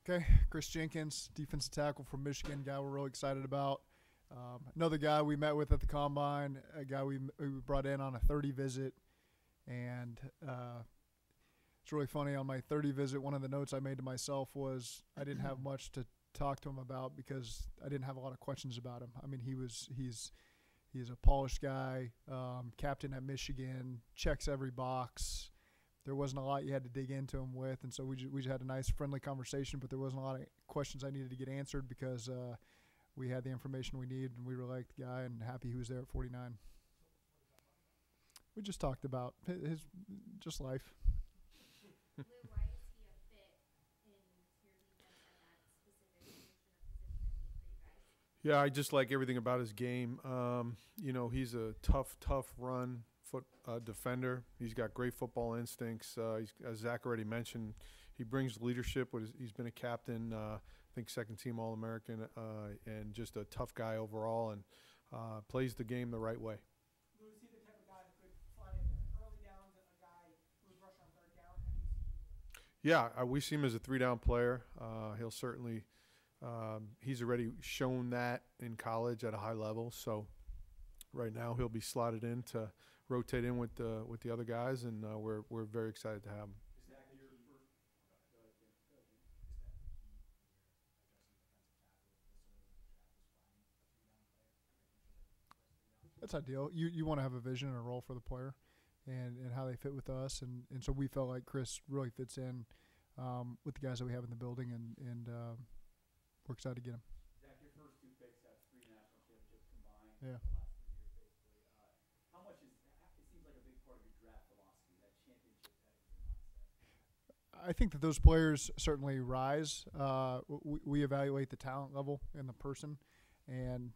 Okay, Kris Jenkins, defensive tackle from Michigan, guy we're really excited about. Another guy we met with at the combine, a guy we brought in on a 30 visit, and it's really funny. On my 30 visit, one of the notes I made to myself was I didn't have much to talk to him about because I didn't have a lot of questions about him. I mean, he's a polished guy, captain at Michigan, checks every box. There wasn't a lot you had to dig into him with, and so we just had a nice, friendly conversation. But there wasn't a lot of questions I needed to get answered because we had the information we needed, and we really liked the guy and happy he was there at 49. We just talked about his just life. Lou, why is he a fit in your defense at that specific position of need for you guys? Yeah, I just like everything about his game. He's a tough run defender. He's got great football instincts. As Zach already mentioned, he brings leadership. He's been a captain, I think second team All-American, and just a tough guy overall, and plays the game the right way. Lou, is he the type of guy that could slot in early downs, a guy who would rush on third down? How do you see him? Yeah, we see him as a three-down player. He'll certainly he's already shown that in college at a high level. So right now he'll be slotted in to rotate in with the other guys, and we're very excited to have him. Is that your first? Is that the key when you're addressing defensive tackle? The sort of the draft is finding a three-down player, making sure that he plays three downs? That's ideal. You want to have a vision and a role for the player, and how they fit with us, and so we felt like Kris really fits in with the guys that we have in the building, and we're excited to get him. Zach, your first two picks have 3 national championships combined. Yeah. The last 3 years, basically. How much it seems like a big part of your draft philosophy, that championship pedigree mindset? I think that those players certainly rise. We evaluate the talent level and the person, and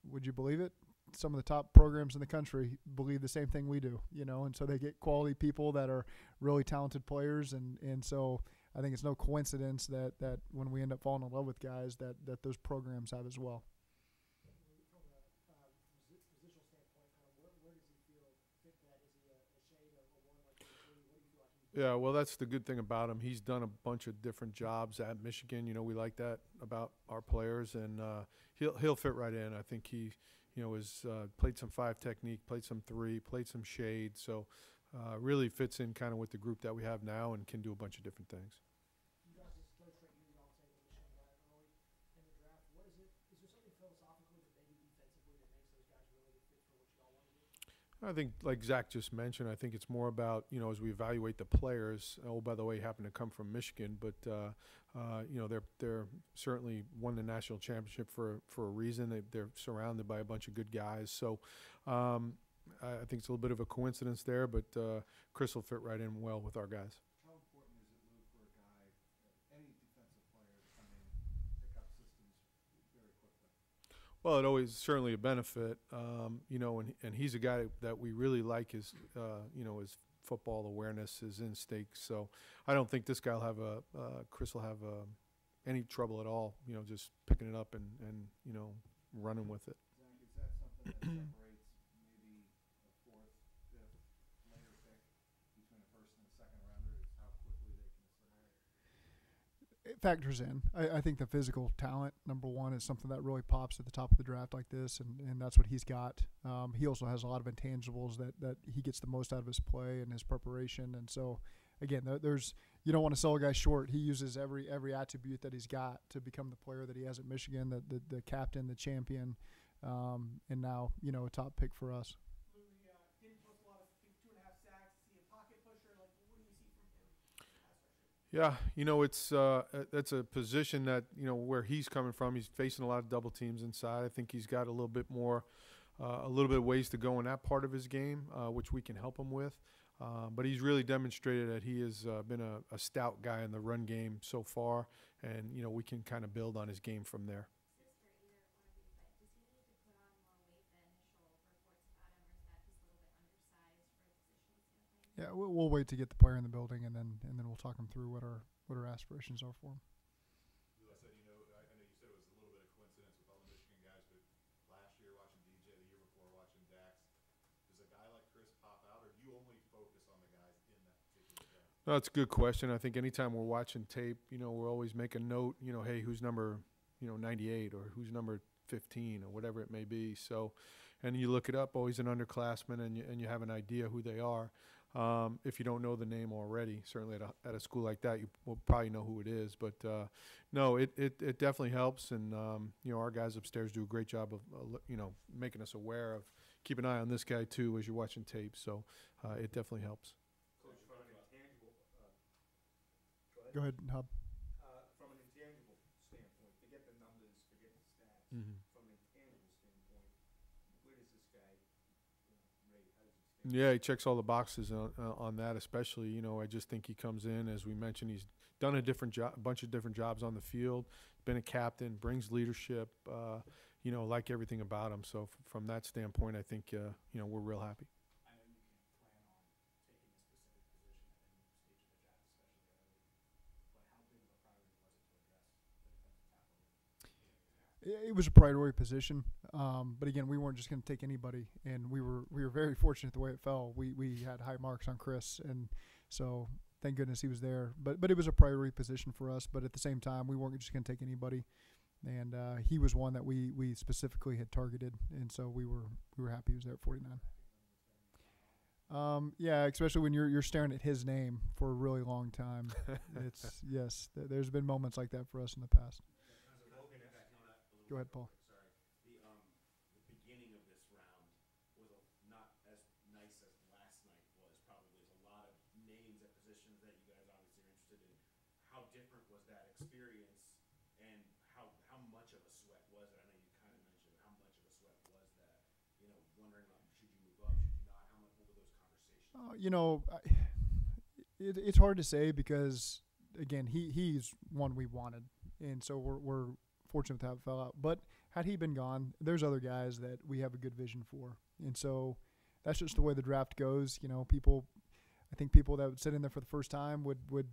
would you believe it? Some of the top programs in the country believe the same thing we do, and so they get quality people that are really talented players, and so I think it's no coincidence that when we end up falling in love with guys that those programs have as well. From a positional standpoint, where does he feel fit that? Is he a shade of a 1 like 2 or 3? What do you feel like he's Yeah, well, that's the good thing about him. He's done a bunch of different jobs at Michigan. We like that about our players, and he'll fit right in. I think he, has played some 5 technique, played some 3, played some shade, so really fits in kind of with the group that we have now and can do a bunch of different things. You guys just go straight here. You all take a Michigan guy early in the draft. What is it? Is there something philosophically that maybe defensively that makes those guys really good fit for what you all want to do? I think, like Zach just mentioned, I think it's more about, as we evaluate the players. Oh, by the way, happen to come from Michigan, but they're certainly won the national championship for a reason. They're surrounded by a bunch of good guys. So I think it's a little bit of a coincidence there, but Kris will fit right in well with our guys. How important is it, Lou, for a guy, any defensive player, to come in, pick up systems very quickly? Well, it always certainly a benefit, and he's a guy that we really like his football awareness, his instincts. So I don't think this guy will have Kris will have any trouble at all, just picking it up and running with it. Zach, is that something that separates maybe a 4th, 5th later pick between a first and a second rounder? Is how quickly they can assimilate? It factors in. I think the physical talent, number one, is something that really pops at the top of the draft like this, and that's what he's got. He also has a lot of intangibles that he gets the most out of his play and his preparation, and so again, you don't want to sell a guy short. He uses every attribute that he's got to become the player that he has at Michigan, the captain, the champion, and now a top pick for us. Lou, he didn't post a lot of 2.5 sacks. Is he a pocket pusher? Like, what do you see from him? Yeah, it's that's a position that where he's coming from. He's facing a lot of double teams inside. I think he's got a little bit ways to go in that part of his game, which we can help him with. But he's really demonstrated that he has been a stout guy in the run game so far, and we can kind of build on his game from there. This is for either one of you, but does he need to put on more weight? The initial reports about him, or is that just a little bit undersized for a positional standpoint? Yeah, we'll wait to get the player in the building, and then we'll talk him through what our aspirations are for him. Lou, I said, I know you said it was a little bit of coincidence with all the Michigan guys, but last year watching DJ, the year before watching Dax, does a guy like Kris pop out, or do you only focus on the guys in that particular draft? No, that's a good question. I think anytime we're watching tape, we're always making note, hey, who's number, 98 or who's number 15 or whatever it may be. So, and you look it up, always an underclassman, and you have an idea who they are. If you don't know the name already, certainly at a school like that, you will probably know who it is. But no, it definitely helps, and our guys upstairs do a great job of making us aware of keep an eye on this guy too as you're watching tape. So it definitely helps. Coach, from an intangible, Go ahead, Hub. from an intangible standpoint, forget the numbers, forget the stats. Mm-hmm. From an intangible standpoint, where does this guy rate? How does he stand? Yeah, he checks all the boxes on that, especially. I just think he comes in, as we mentioned, he's done a bunch of different jobs on the field, been a captain, brings leadership, like everything about him. So from that standpoint, I think, we're real happy. I know you can't plan on taking a specific position at any stage of the draft, especially early, but how big of a priority was it to address the defensive tackle? It was a priority position, but again, we weren't just going to take anybody, and we were very fortunate the way it fell. We had high marks on Kris, and so thank goodness he was there. But it was a priority position for us. But at the same time, we weren't just going to take anybody, and he was one that we specifically had targeted, and so we were happy he was there at 49. Yeah, especially when you're staring at his name for a really long time. Yes, there's been moments like that for us in the past. Go ahead, Paul. Sorry. The beginning of this round was not as nice as last night was. Probably there's a lot of names at positions that you guys obviously are interested in. How different was that experience, and how much of a sweat was it? I know you kind of mentioned how much of a sweat was that. Wondering should you move up, should you not? What were those conversations? It's hard to say because again, he's one we wanted, and so we're fortunate to have fell out. But had he been gone, there's other guys that we have a good vision for, and so that's just the way the draft goes. I think people that would sit in there for the first time would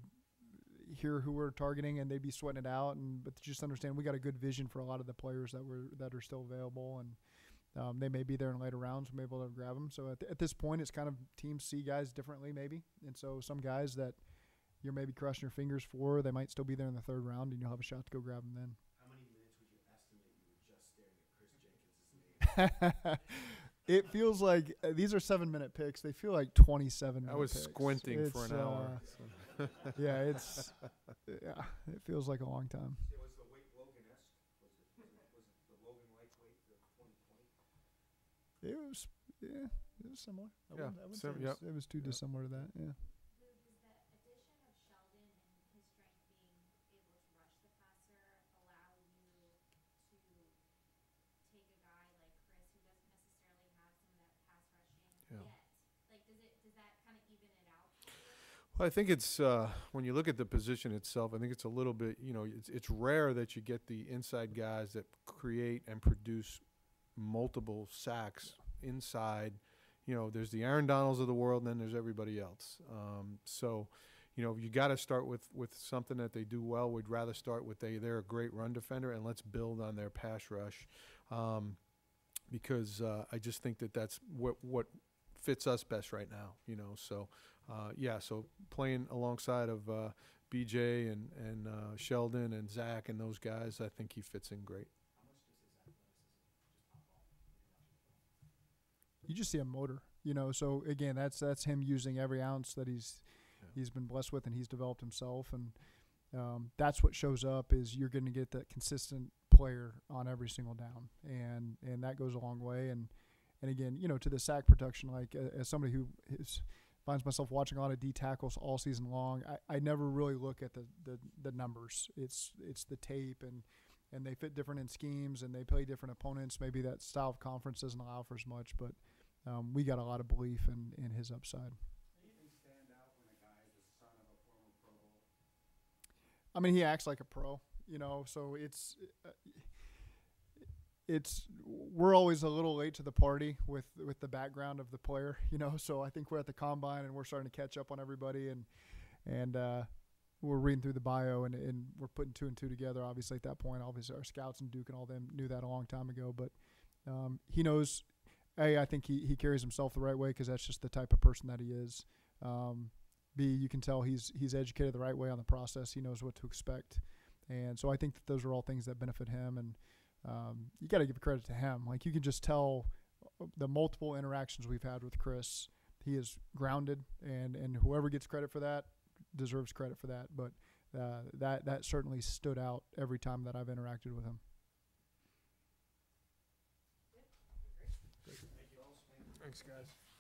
hear who we're targeting and they'd be sweating it out, but just understand we got a good vision for a lot of the players that are still available, and they may be there in later rounds. We may be able to grab them. So at this point, it's kind of teams see guys differently maybe, and so some guys that you're maybe crossing your fingers for, they might still be there in the third round, and you'll have a shot to go grab them then. How many minutes would you estimate you were just staring at Kris Jenkins' name? It feels like these are 7-minute picks. They feel like 27 minutes. I was squinting for an hour. So. Yeah, it feels like a long time. Was the weight Logan-esque? Was it the Logan-like weight, the 2020? It was similar. I wouldn't say Yep. it was too dissimilar to that. Yeah. Does the addition of Sheldon and his strength being able to rush the passer allow you to take a guy like Kris who doesn't necessarily have some of that pass rushing Yeah. yet? Like, does that kind of even it out for you? Well, I think it's when you look at the position itself, I think it's a little bit, it's rare that you get the inside guys that create and produce multiple sacks inside. There's the Aaron Donalds of the world, and then there's everybody else. So, you got to start with something that they do well. We'd rather start with they're a great run defender, and let's build on their pass rush, because I just think that's what fits us best right now. So so playing alongside of BJ and Sheldon and Zach and those guys, I think he fits in great. How much does his athleticism just pop off when you're watching film? You just see a motor, So again, that's him using every ounce that he's been blessed with and he's developed himself, and that's what shows up is you're going to get that consistent player on every single down, and that goes a long way. And again, to the sack production, like as somebody who finds myself watching a lot of D tackles all season long, I never really look at the numbers. It's the tape, and they fit different in schemes, and they play different opponents. Maybe that style of conference doesn't allow for as much, but we got a lot of belief in his upside. Anything stand out when a guy is the son of a former Pro Bowler? I mean, he acts like a pro, so we're always a little late to the party with the background of the player, so I think we're at the combine and we're starting to catch up on everybody, and we're reading through the bio and we're putting 2 and 2 together. Obviously at that point, obviously our scouts and Duke and all them knew that a long time ago, but he knows, I think he carries himself the right way because that's just the type of person that he is. B, you can tell he's educated the right way on the process. He knows what to expect. And so I think that those are all things that benefit him. And you got to give credit to him. Like, you can just tell the multiple interactions we've had with Kris, he is grounded, and whoever gets credit for that deserves credit for that. But that certainly stood out every time that I've interacted with him. Thanks, guys.